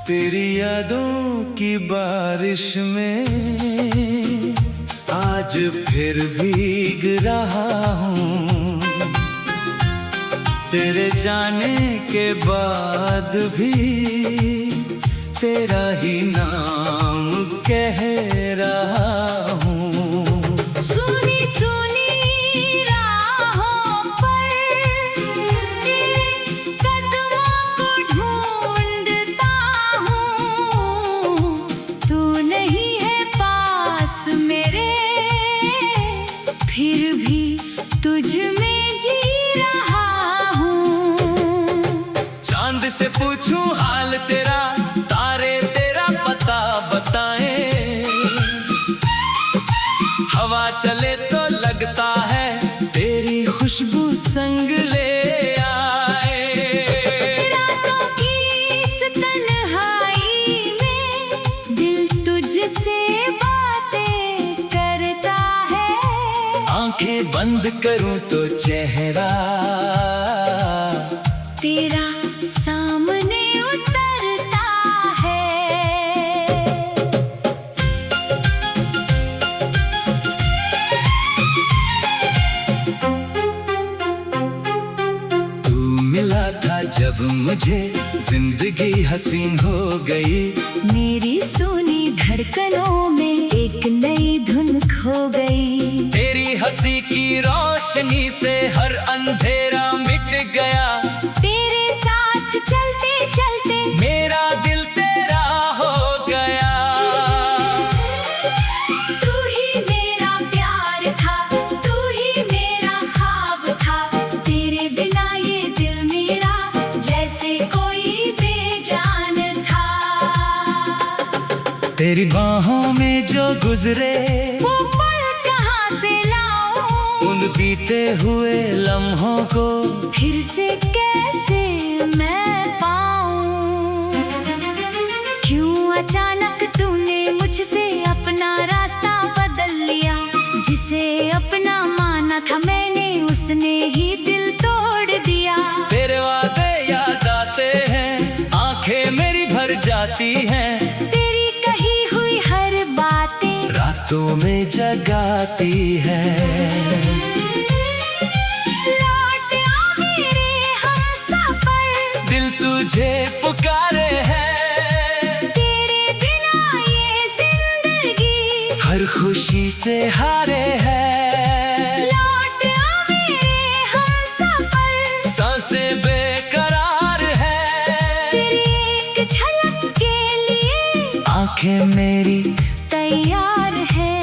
तेरी यादों की बारिश में आज फिर भीग रहा हूँ। तेरे जाने के बाद भी तेरा ही नाम कह रहा हूँ। सुनी सुनी राहों पर तेरे कदमों को ढूंढता हूँ। तू नहीं है पास मेरे, फिर भी तुझ में जी रहा हूँ। चांद से पूछूं हाल तेरा, तारे तेरा पता बताएं। हवा चले तो लगता है तेरी खुशबू संग ले आए। रातों की इस तन्हाई में दिल तुझसे बातें करता है। आंखें बंद करूं तो चेहरा तेरा सामने उतरता है। तू मिला था जब मुझे, जिंदगी हसीन हो गई। मेरी सुनी धड़कनों में एक नई धुन खो गई। तेरी हंसी की रोशनी से हर अंधेरा मिट गया। तेरे साथ चलते चलते मेरा दिल तेरा हो गया। तू ही मेरा प्यार था, तू ही मेरा ख्वाब था। तेरे बिना ये दिल मेरा जैसे कोई बेजान था। तेरी बाहों में जो गुजरे वो पल कहाँ से लाऊं? उन बीते हुए लम्हों को फिर से कैसे मैं पाऊं? क्यों अचानक तूने मुझसे अपना रास्ता बदल लिया? जिसे अपना माना था मैंने, उसने ही दिल तोड़ दिया। तेरे वादे याद आते हैं, आंखें मेरी भर जाती हैं। तेरी कही हुई हर बातें रातों में जगाती हैं। लौट आ मेरे हमसफर, दिल तुझे पुकारे है। तेरे बिना ये जिंदगी हर खुशी से हारे है। लौट आ मेरे हमसफर, सांसें बेकरार है। तेरी एक झलक के लिए आंखें मेरी तैयार है।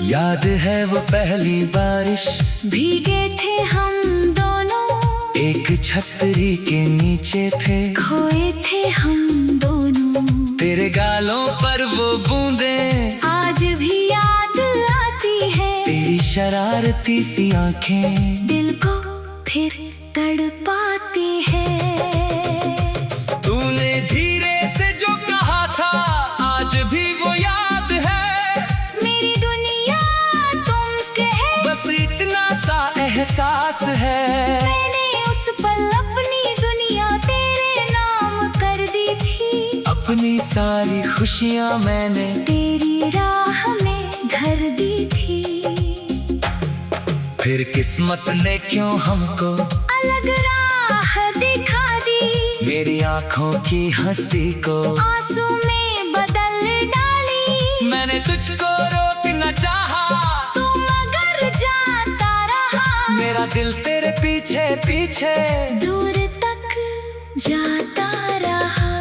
याद है वो पहली बारिश, भीगे थे हम दोनों, एक छतरी के नीचे थे। खोए थे हम दोनों। तेरे गालों पर वो बूंदें आज भी याद आती है। तेरी शरारती सी आंखें दिल को फिर तड़पाती है। तूने धीरे से जो कहा था आज भी वो याद है। मेरी दुनिया तुमसे है, बस इतना सा एहसास है। मैंने उस पल अपनी दुनिया तेरे नाम कर दी थी। अपनी सारी खुशियां मैंने तेरी राह में धर दी थी। फिर किस्मत ने क्यों हमको अलग राह दिखा दी। मेरी आंखों की हंसी को आंसू में बदल डाली। मैंने तुझको रोक न चाहा, तू मगर जाता रहा। मेरा दिल तेरे पीछे पीछे दूर तक जाता रहा।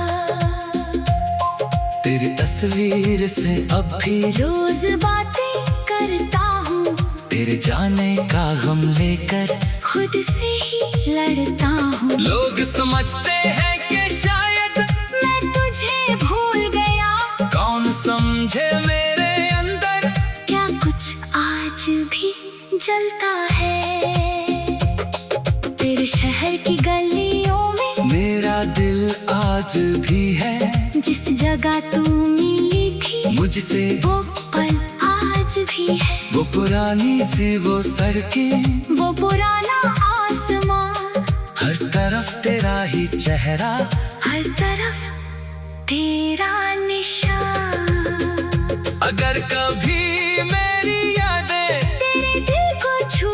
तेरी तस्वीर से अब भी रोज बातें करता हूँ, तेरे जाने का गम लेकर खुद से ही लड़ता हूँ। लोग समझते हैं कि शायद मैं तुझे भूल गया, कौन समझे मेरे अंदर क्या कुछ आज भी जलता है। तेरे शहर की गलियों में मेरा दिल आज भी है। जिस जगह तू मिली थी मुझसे वो पल आज भी है। वो पुरानी सी वो सड़कें, वो पुराना आसमां भी चेहरा, हर तरफ तेरा निशान। अगर कभी मेरी यादें तेरे दिल को छू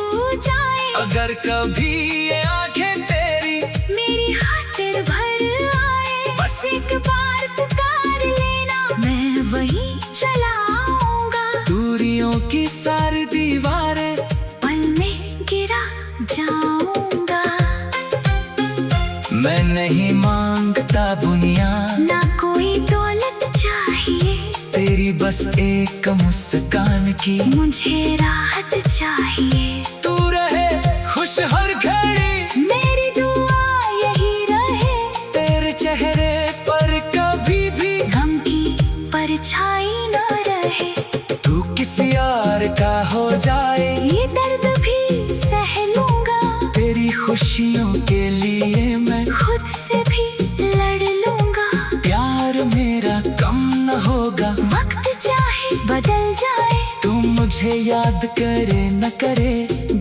जाए, अगर कभी ये आंखें तेरी मेरी खातिर भर आए, बस एक बार पुकार लेना, मैं वहीं चला आऊंगा। दूरियों की सारी दीवारें पल में गिरा जाऊंगा। मैं नहीं मांगता दुनिया, ना कोई दौलत चाहिए, तेरी बस एक मुस्कान की मुझे राहत चाहिए। तू रहे खुश हर घड़ी, मेरी दुआ यही रहे, तेरे चेहरे पर कभी भी गम की परछाई न रहे। तू किसी और का हो जाए, ये दर्द भी सह लूंगा, तेरी खुशियों के लिए मैं खुद से भी लड़ लूंगा। प्यार मेरा कम न होगा, वक्त चाहे बदल जाए, तू मुझे याद करे न करे,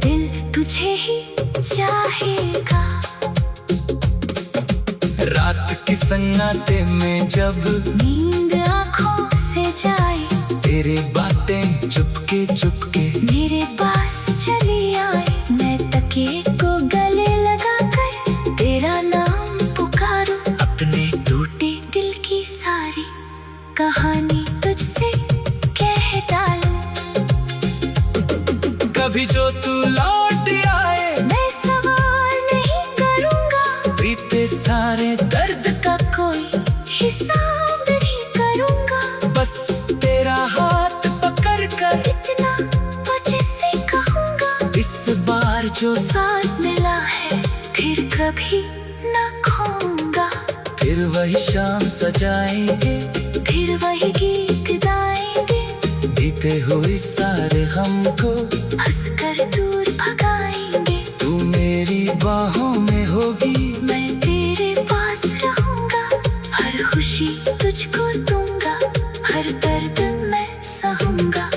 दिल तुझे ही चाहेगा। रात की सन्नाटे में जब नींद आँखों से जाए, तेरी बातें चुपके चुपके मेरे पास चली आए, मैं तकिए को गले लगा कर तेरा नाम पुकारूं। अपने टूटे दिल की सारी कहानी तुझसे कह डालूं। कभी जो तू लौट आए, मैं सवाल नहीं करूंगा, बीते सारे दर्द का कोई हिसाब नहीं करूंगा। बस तेरा हाथ पकड़ कर इतना वजह से कहूंगा, इस बार जो साथ मिला है फिर कभी न खोऊंगा। फिर वही शाम सजाएंगे, फिर वही गीत गाएंगे, बीते हुए सारे हमको हंसकर दूर भगाएंगे। तू मेरी बाहों में होगी, मैं तेरे पास रहूंगा, हर खुशी तुझको दूंगा, हर दर्द मैं सहूंगा।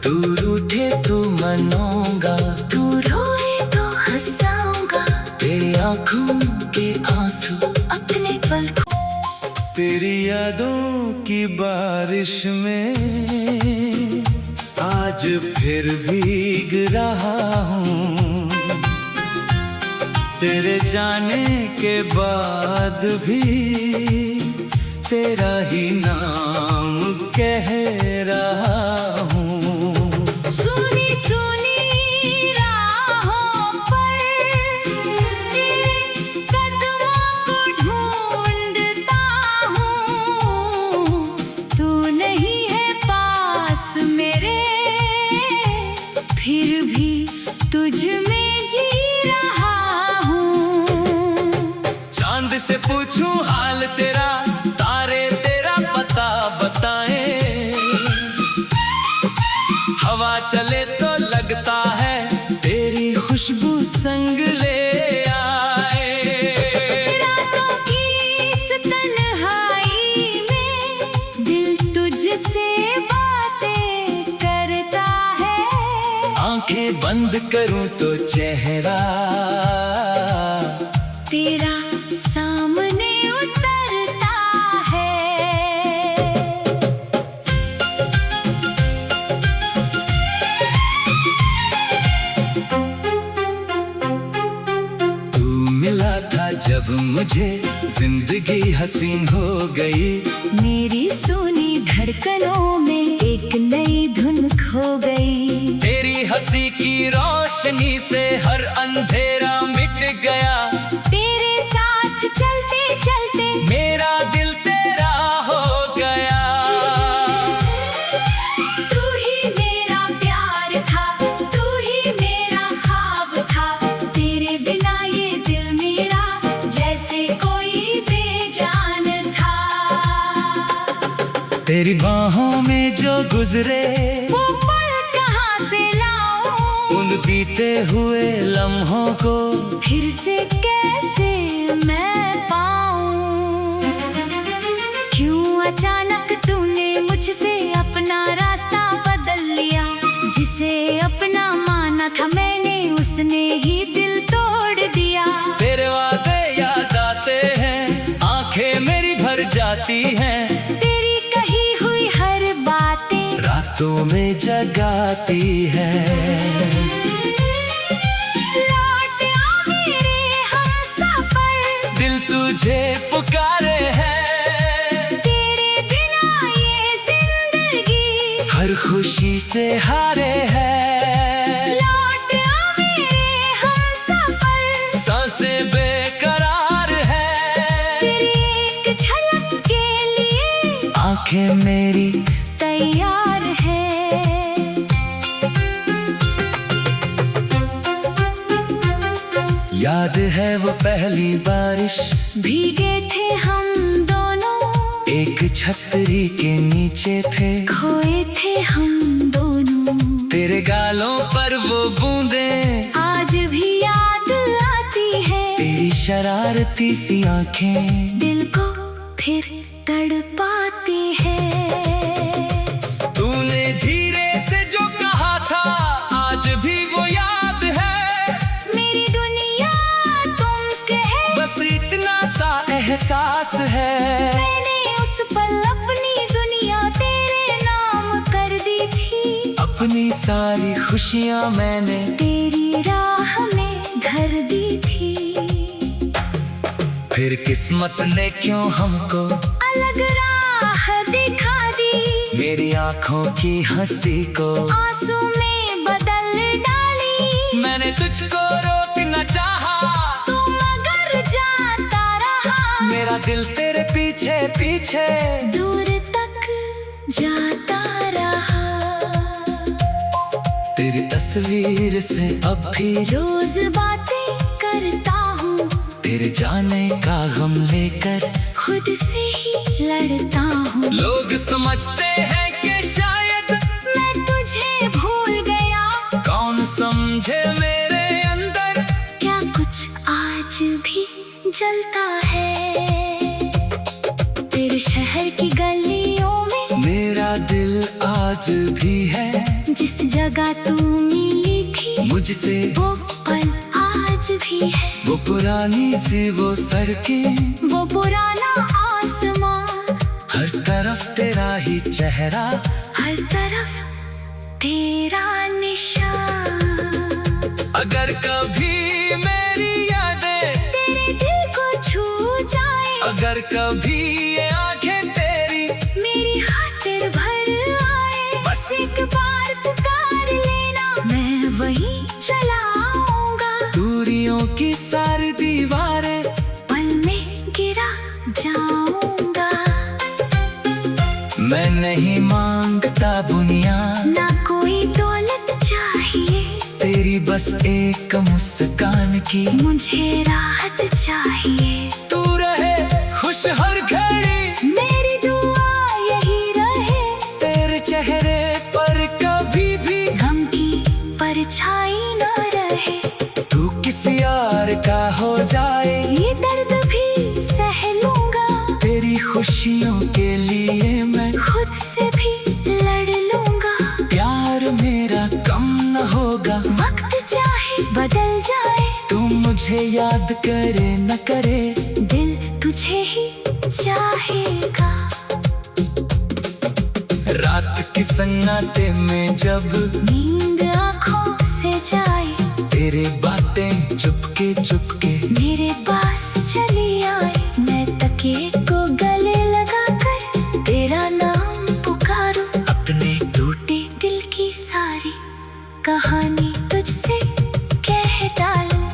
तू रूठे तो मनूंगा, तू रोए तो हंसाऊंगा, तेरी आंखों के आंसू अपने पल को। तेरी यादों की बारिश में आज फिर भीग रहा हूँ, तेरे जाने के बाद भी तेरा ही नाम कह रहा हूँ। सुनी सुनी राहों पर तेरे कदमों को ढूंढता हूँ, तू नहीं है पास मेरे, फिर भी तुझ में जी रहा हूँ। चांद से पूछूं हाल तेरा, तारे तेरा पता बताएं, हवा चले तो लगता है तेरी खुशबू संग ले आए। रातों की इस तन्हाई में दिल तुझसे बातें करता है, आंखें बंद करूं तो चेहरा तेरा सामने उतरता है। तू मिला था जब मुझे, जिंदगी हसीन हो गई, मेरी सुनी धड़कनों में एक नई धुन खो गई। तेरी हंसी की रोशनी से हर अंधेरा मिट गया, तेरे साथ चलते चलते मेरा दिल तेरा हो गया। तू ही मेरा प्यार था, तू ही मेरा ख्वाब था, तेरे बिना ये दिल मेरा जैसे कोई बेजान था। तेरी बाहों में जो गुजरे वो पल कहाँ से लाऊं, उन बीते हुए लम्हों को फिर से कैसे मैं पाऊं। क्यों अचानक तूने मुझसे अपना रास्ता बदल लिया, जिसे अपना माना था मैंने उसने ही दिल तोड़ दिया। तेरे वादे याद आते हैं, बातों में जगाती है। लौट आ मेरे हमसफर, दिल तुझे पुकारे है, तेरे बिना ये जिंदगी हर खुशी से हारे है। लौट आ मेरे हमसफर, सांसें बेकरार है, तेरी एक झलक के लिए आंखें मेरी तैयार है। याद है वो पहली बारिश, भीगे थे हम दोनों, एक छतरी के नीचे थे, खोए थे हम दोनों। तेरे गालों पर वो बूंदें आज भी याद आती है, तेरी शरारती सी आंखें दिल को फिर तड़पाती है। तूने धीरे से जो कहा था आज भी वो याद है, मेरी दुनिया तुमसे है, बस इतना सा एहसास है। मैंने उस पल अपनी दुनिया तेरे नाम कर दी थी, अपनी सारी खुशियां मैंने तेरी राह में धर दी थी। फिर किस्मत ने क्यों हमको अलग राह दिखा दी, मेरी आंखों की हंसी को आंसू में बदल डाली। मैंने तुझको रोक न चाहा, तू मगर जाता रहा, मेरा दिल तेरे पीछे पीछे दूर तक जाता रहा। तेरी तस्वीर से अब भी रोज बातें करता हूँ, तेरे जाने का गम लेकर खुद से ही लड़ता हूँ। लोग समझते हैं कि शायद मैं तुझे भूल गया, कौन समझे मेरे अंदर क्या कुछ आज भी जलता है। तेरे शहर की गलियों में मेरा दिल आज भी है, जिस जगह तू मिली थी मुझसे वो पल आज भी है। वो पुरानी सी वो सड़कें, वो पुराना आसमां, हर तरफ तेरा ही चेहरा, हर तरफ तेरा निशान। अगर कभी मेरी यादें तेरे दिल को छू जाए, अगर कभी ये आंखें तेरी मेरी खातिर भर आए, बस एक बार पुकार लेना, मैं वहीं चला आऊंगा। दूरियों की सारी दीवारें पल में गिरा जाऊंगा। मैं नहीं मांगता दुनिया, ना कोई दौलत चाहिए, तेरी बस एक मुस्कान की मुझे राहत चाहिए। तू रहे खुश हर घड़ी, मेरी दुआ यही रहे, तेरे चेहरे पर कभी भी गम की परछाई न रहे। तू किसी और का हो जाए, ये दर्द भी सह लूंगा, तेरी खुशियों के लिए मैं खुद से भी लड़ लूंगा। प्यार मेरा कम न होगा, वक्त चाहे बदल जाए, तू मुझे याद करे न करे, दिल तुझे ही चाहेगा। रात की सन्नाटे में जब नींद आँखों से जाए, तेरे बातें चुपके चुपके मेरे पास चली आए, मैं तकिए को गले लगा कर तेरा नाम पुकारूं। अपने टूटे दिल की सारी कहानी तुझसे कह डालूं।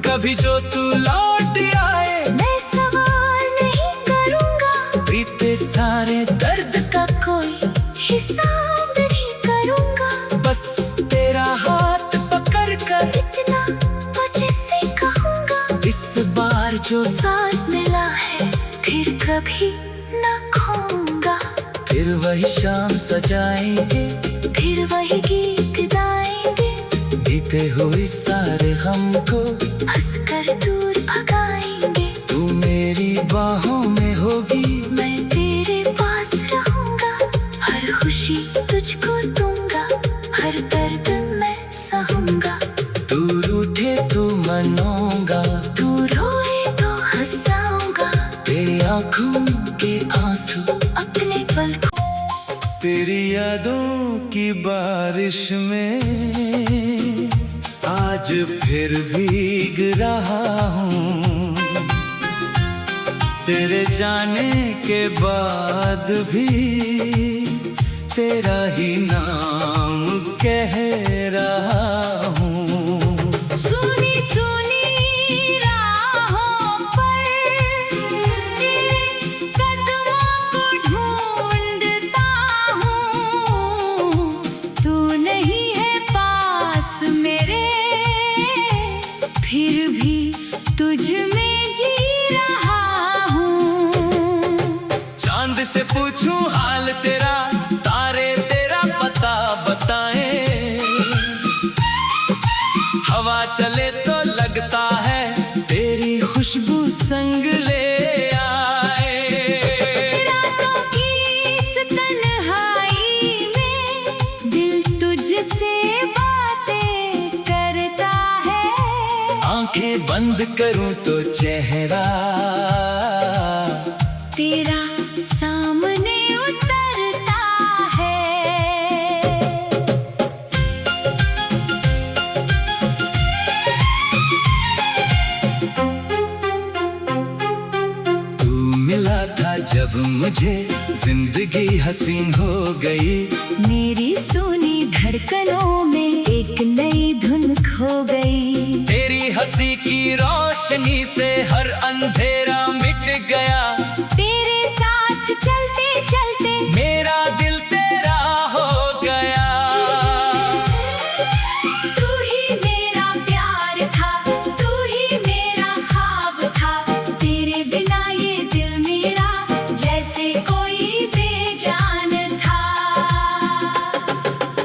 कभी जो तू लौट आए, मैं सवाल नहीं करूंगा, बीते सारे दर्द का कोई हिसाब नहीं करूंगा। बस तेरा हाथ पकड़ कर इतना तुझे से कहूंगा, इस बार जो साथ मिला है फिर कभी न खोऊंगा। फिर वही शाम सजाएंगे, फिर वही गीत गाएंगे, बीते हुए सारे हमको हंसकर दूर भगाएंगे। तू मेरी बाहों में होगी, मैं तेरे पास रहूंगा, हर खुशी तुझको दूंगा, हर दर्द मैं सहूंगा। तू रूठे तो मनूंगा, तू रोए तो हंसाऊंगा, तेरी आंखों के आंसू अपने पल को बारिश में आज फिर भीग रहा हूँ। तेरे जाने के बाद भी तेरा ही नाम कह रहा हूँ। सुनी सुनी राहों पर तेरे कदमों को ढूंढता हूँ। तू नहीं है पास मेरे, फिर भी तुझ में जी रहा हूँ। चांद से पूछूं हाल तेरा, तारे तेरा पता बताएं। हवा चले तो लगता है तेरी खुशबू संग ले आए। रातों की इस तन्हाई में दिल तुझसे बातें करता है। आंखें बंद करूं तो चेहरा तेरा सामने उतरता है। तू मिला था जब मुझे जिंदगी हसीन हो गई। मेरी सुनी धड़कनों में एक नई धुन खो गई। तेरी हंसी की रोशनी से हर अंधेरा मिट गया। तेरे साथ चलते चलते मेरा दिल तेरा हो गया। तू ही मेरा प्यार था, तू ही मेरा ख्वाब था। तेरे बिना ये दिल मेरा जैसे कोई बेजान था।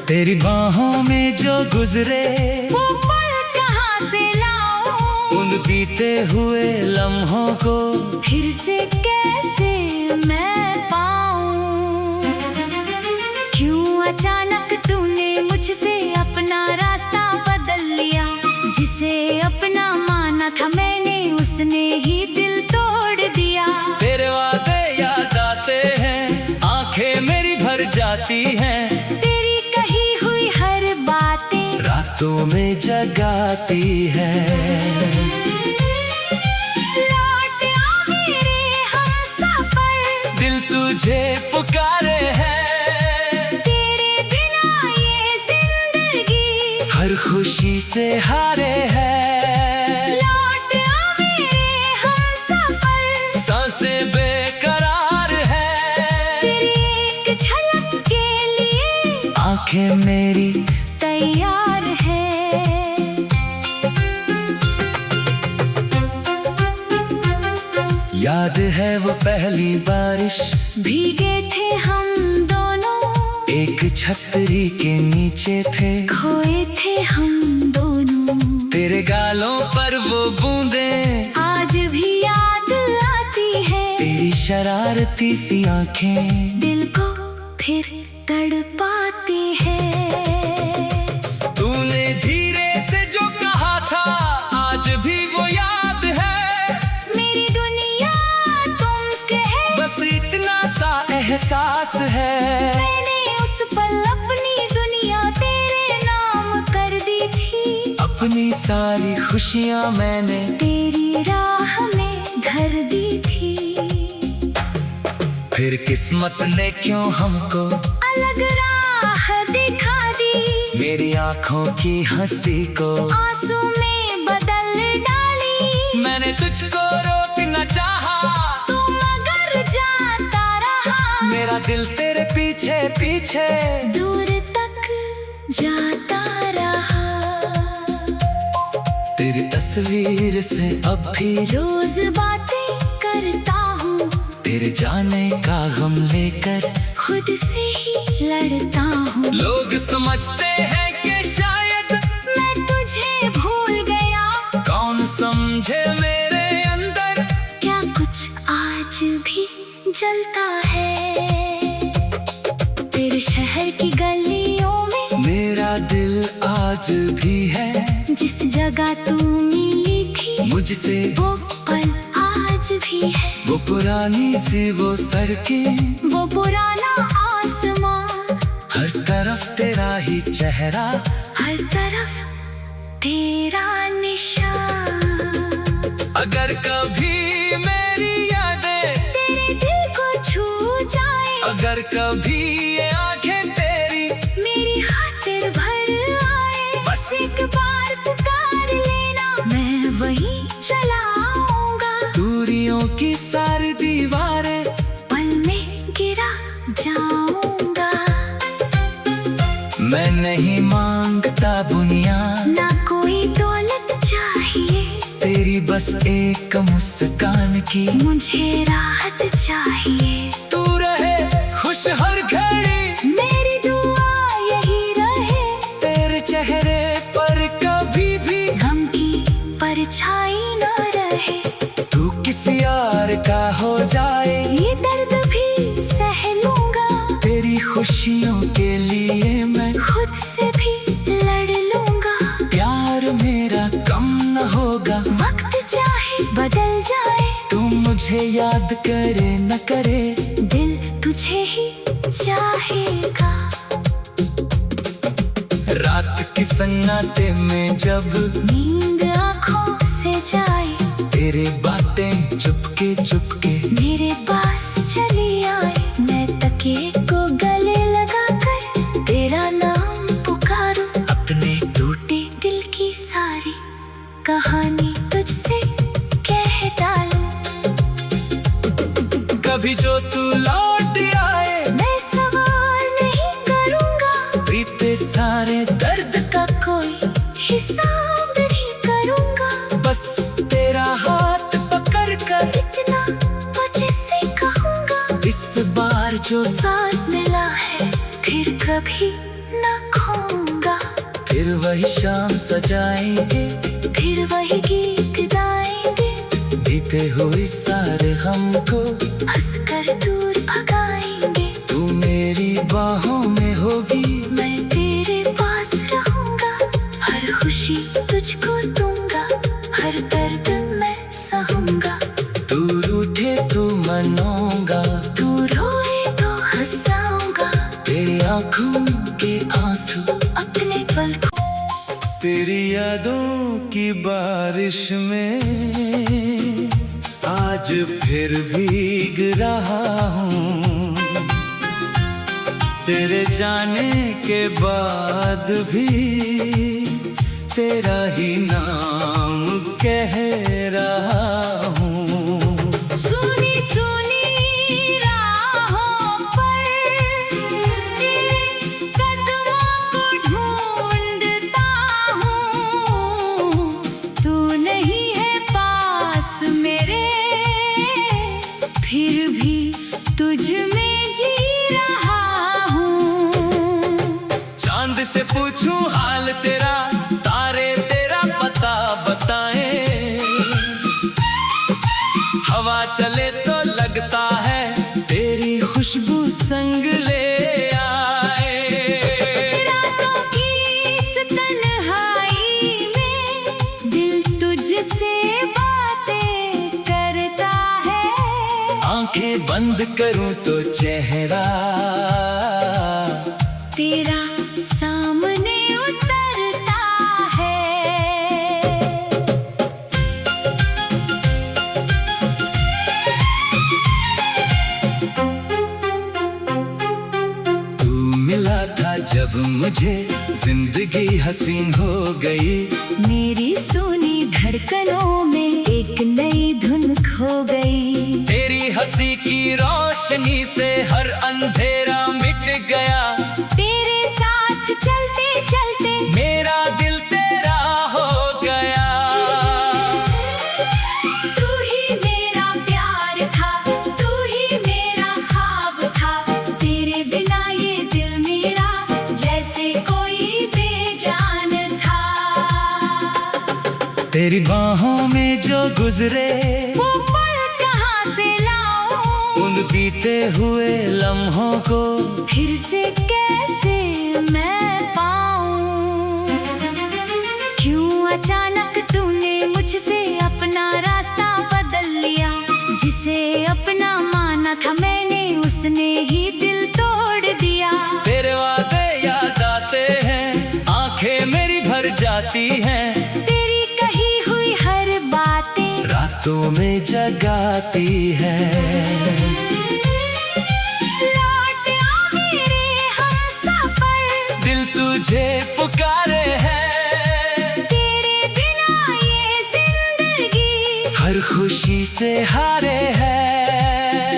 तेरी बाहों में जो गुजरे वो पल कहाँ से लाऊं? उन बीते हुए लम्हों को फिर से कैसे मैं पाऊं? क्यों अचानक तूने मुझसे अपना रास्ता बदल लिया? जिसे अपना माना था मैंने, उसने ही दिल तोड़ दिया। तेरे वादे याद आते हैं, आंखें मेरी भर जाती हैं। तेरी कही हुई हर बातें रातों में जगाती हैं। लौट आ मेरे हमसफर, दिल तुझे पुकारे है। तेरे बिना ये जिंदगी हर खुशी से हारे है। लौट आ मेरे हमसफर, सांसें बेकरार है। तेरी एक झलक के लिए आंखें मेरी तैयार है। याद है वो पहली बारिश, भीगे थे हम दोनों, एक छतरी के नीचे थे। खोए थे हम दोनों। तेरे गालों पर वो बूंदें आज भी याद आती है। तेरी शरारती सी आंखें दिल को फिर तड़पाती है। तूने धीरे से जो कहा था आज भी वो याद है। मेरी दुनिया तुमसे है, बस इतना सा एहसास है। मैंने उस पल अपनी दुनिया तेरे नाम कर दी थी। अपनी सारी खुशियां मैंने तेरी राह में धर दी थी। फिर किस्मत ने क्यों हमको अलग राह दिखा दी। मेरी आंखों की हंसी को आंसू में बदल डाली। मैंने तुझको रोक न चाहा, तू मगर जाता रहा। मेरा दिल तेरे पीछे पीछे दूर तक जाता रहा। तेरी तस्वीर से अब भी रोज बातें करता हूँ, तेरे जाने का गम लेकर खुद से ही लड़ता हूँ। लोग समझते हैं कि शायद मैं तुझे भूल गया, कौन समझे मेरे अंदर क्या कुछ आज भी जलता है। तेरे शहर की गलियों में मेरा दिल आज भी है। जिस जगह तू मिली थी मुझसे वो पल आज भी है। वो पुरानी सी वो सड़कें, वो पुराना आसमां, हर तरफ तेरा ही चेहरा, हर तरफ तेरा निशान। अगर कभी मेरी यादें तेरे दिल को छू जाए, अगर कभी ये आंखें तेरी मेरी खातिर भर आए, बस एक बार पुकार लेना, मैं वहीं चला आऊंगा। दूरियों की सारी दीवारें पल में गिरा जाऊंगा। मैं नहीं मांगता बुनियाद, ना कोई दौलत चाहिए, तेरी बस एक मुस्कान की मुझे राहत चाहिए। तू रहे खुश हर घड़ी, मेरी दुआ यही रहे, तेरे चेहरे पर कभी भी गम की परछाई न रहे। तू किसी और का हो जाए, ये दर्द भी सह लूंगा, तेरी खुशियों के लिए मैं खुद से भी लड़ लूंगा। प्यार मेरा कम न होगा, वक्त चाहे बदल जाए, तू मुझे याद करे न करे, दिल तुझे ही चाहेगा। रात की सन्नाटे में जब नींद आँखों से जाए, तेरे बातें चुपके चुपके मेरे पास चली आए, मैं तकिए को गले लगाकर तेरा नाम पुकारूं। अपने टूटे दिल की सारी कहानी तुझसे कह डालूं। कभी जो तू लौट आए, मैं सवाल नहीं करूंगा, बीते सारे दर्द का कोई हिसाब नहीं करूंगा। बस तेरा हाथ पकड़ कर इतना वजह से कहूंगा, इस बार जो साथ मिला है फिर कभी न खोऊंगा। फिर वही शाम सजाएंगे, फिर वही गीत गाएंगे, बीते हुए सारे हमको हंसकर दूर भगाएंगे। तू मेरी बाहों में होगी, मैं तेरे पास रहूंगा, हर खुशी तुझको दूंगा, हर दर्द मैं सहूंगा। तू रूठे तो मनूंगा, तू रोए तो हंसाऊंगा, तेरी आंखों के आंसू अपने पल को। तेरी यादों की बारिश में आज फिर भीग रहा हूँ, तेरे जाने के बाद भी तेरा ही नाम कह रहा हूँ। सुनी सुनी राहों पर तेरे कदमों को ढूंढता हूँ, तू नहीं है पास मेरे, फिर भी तुझ में जी रहा हूँ। चांद से पूछूं हाल तेरा, तारे तेरा पता बताएं, हवा चले तो लगता है तेरी खुशबू संग ले आए। रातों की इस तन्हाई में दिल तुझसे बातें करता है, आंखें बंद करूं तो चेहरा तेरा सामने उतरता है। तू मिला था जब मुझे, जिंदगी हसीन हो गई, मेरी सुनी धड़कनों में एक नई धुन खो गई। तेरी हंसी की रोशनी से हर अंधेरा मिट गया, तेरे साथ चलते चलते मेरा दिल तेरा हो गया। तू ही मेरा प्यार था, तू ही मेरा ख्वाब था, तेरे बिना ये दिल मेरा जैसे कोई बेजान था। तेरी बाहों में जो गुजरे वो पल कहाँ से लाऊं, उन बीते हुए लम्हों को फिर से कैसे मैं पाऊं। क्यों अचानक तूने मुझसे अपना रास्ता बदल लिया, जिसे अपना माना था मैंने उसने ही दिल तोड़ दिया। तेरे वादे यादों में जगाती है। लौट आ मेरे हमसफर, दिल तुझे पुकारे है, तेरे बिना ये जिंदगी हर खुशी से हारे है।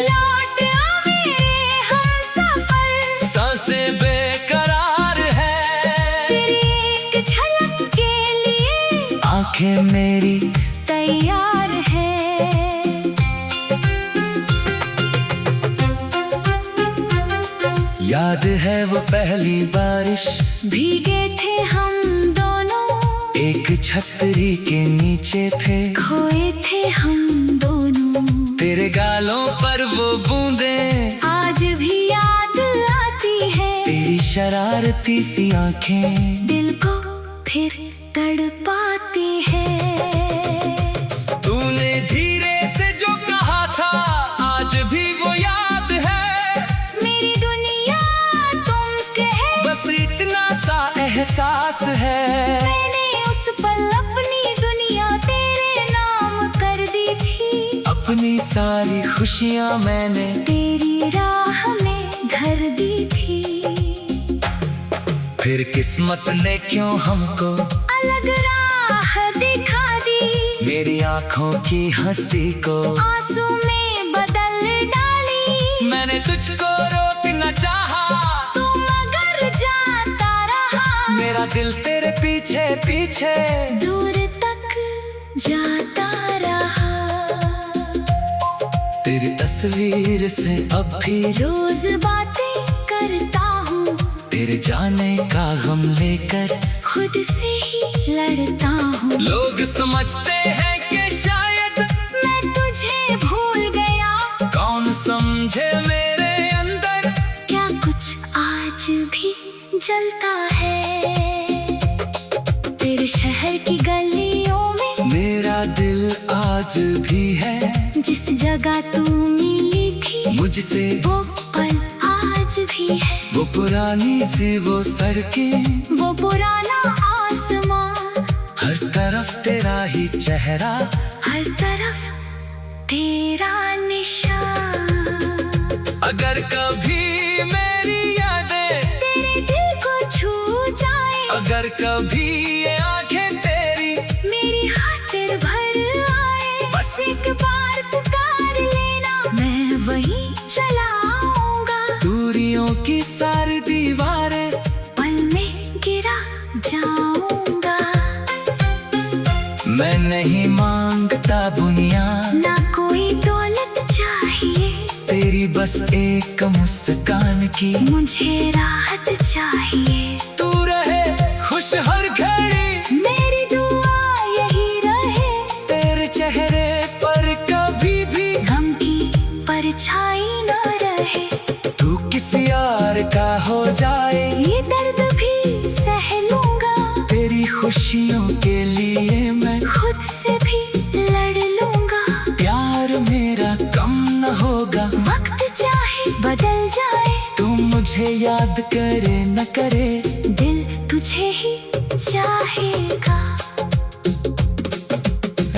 लौट आ मेरे हमसफर, सांसें बेकरार है, तेरी एक झलक के लिए आंखें मेरी तैयार है। याद है वो पहली बारिश, भीगे थे हम दोनों, एक छतरी के नीचे थे, खोए थे हम दोनों। तेरे गालों पर वो बूंदें आज भी याद आती है, तेरी शरारती सी आंखें दिल को फिर तड़पाती है। तूने धीरे से जो कहा था आज भी वो याद है, मेरी दुनिया तुमसे है, बस इतना सा एहसास है। मैंने उस पल अपनी दुनिया तेरे नाम कर दी थी, अपनी सारी खुशियां मैंने तेरी राह में धर दी थी। फिर किस्मत ने क्यों हमको अलग राह दिखा दी, मेरी आंखों की हंसी को आंसू में बदल डाली। मैंने तुझको रोक न चाहा, तू मगर जाता रहा, मेरा दिल तेरे पीछे पीछे दूर तक जाता रहा। तेरी तस्वीर से अब भी रोज बातें करता हूँ, तेरे जाने का गम लेकर खुद से ही लड़ता हूँ। लोग समझते हैं कि शायद मैं तुझे भूल गया, कौन समझे मेरे अंदर क्या कुछ आज भी जलता है। तेरे शहर की गलियों में मेरा दिल आज भी है, जिस जगह तू मिली थी मुझसे वो पल आज भी है। वो पुरानी सी वो सड़कें, वो पुराना आसमां, हर तरफ तेरा ही चेहरा, हर तरफ तेरा निशान। अगर कभी मेरी यादें तेरे दिल को छू जाए, अगर कभी ये आंखें तेरी मेरी खातिर भर आए, बस एक बार पुकार लेना, मैं वहीं चला आऊंगा। दूरियों की सारी दीवारें पल में गिरा जाऊंगा। मैं नहीं मांगता दुनिया, ना कोई दौलत चाहिए, तेरी बस एक मुस्कान की मुझे राहत चाहिए। तू रहे खुश हर घड़ी, मेरी दुआ यही रहे, तेरे चेहरे पर कभी भी गम की परछाई न रहे। तू किसी और का हो जाए, ये दर्द भी सह लूंगा, तेरी खुशियों के लिए मैं खुद से भी लड़ लूंगा। प्यार मेरा कम न होगा, वक्त चाहे बदल जाए, तू मुझे याद करे न करे, दिल तुझे ही चाहेगा।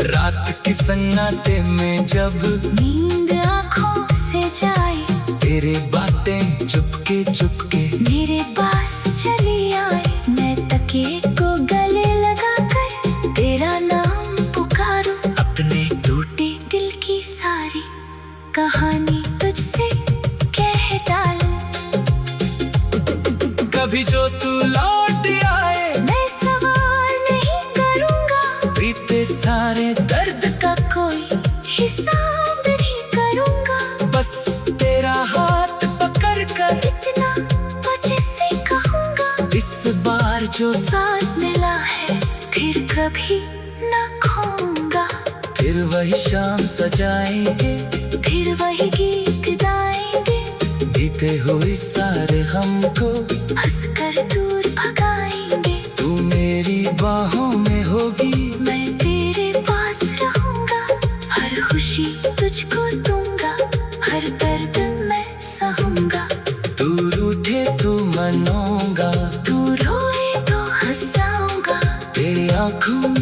रात की सन्नाटे में जब नींद आँखों से जाए, तेरे बातें चुपके चुपके मेरे पास चली आए, मैं तकिए को गले लगा कर तेरा नाम पुकारूं। अपने टूटे दिल की सारी कहानी तुझसे कह डालूं। कभी जो तू लौट आए, मैं सवाल नहीं करूंगा, बीते सारे दर्द का कोई हिसाब नहीं करूंगा। बस तेरा हाथ पकड़ कर इतना तुझे से कहूंगा, इस बार जो साथ मिला है फिर कभी न खोऊंगा। फिर वही शाम सजाएंगे, फिर वही गीत गाएंगे, बीते हुए सारे हमको हंसकर दूर भगाएंगे। तू मेरी बाहों में होगी, मैं तेरे पास रहूंगा, हर खुशी तुझको दूंगा, हर दर्द मैं सहूंगा। तू रूठे तो मनूंगा, तू रोए तो हंसाऊंगा, तेरी आँखों